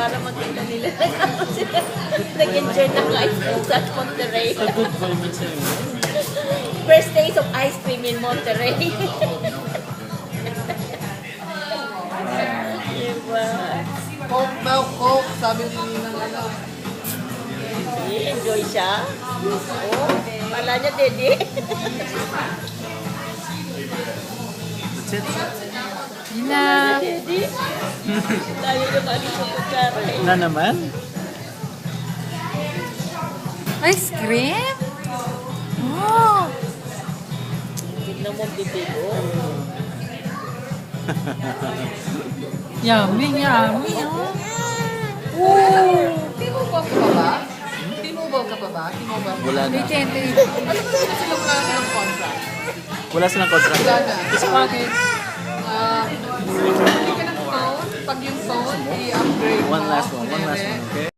para magkita nila. Nag-enjoy ng ice cream sa Monterey. Good for me too. First taste of ice cream in Monterey. Diba? Coke daw, Coke. Sabi ni Ninang ano. Enjoy siya. Oh, pala niya, Dede. That's it. Ina. Dede. Tayo naman sa kutsara eh. Na naman? Ice cream? Oh. Tignan mo, bibig. Yummy, yummy. T-Mobile ka pa ba? T-Mobile ka pa ba? T-Mobile. Wala na. May tente. Ano ba sila wala silang contract? Wala silang contract. Wala na. Kasi bakit? Bili ka ng phone. Pag yung phone, i-upgrade mo. One last one. kunyari, Okay?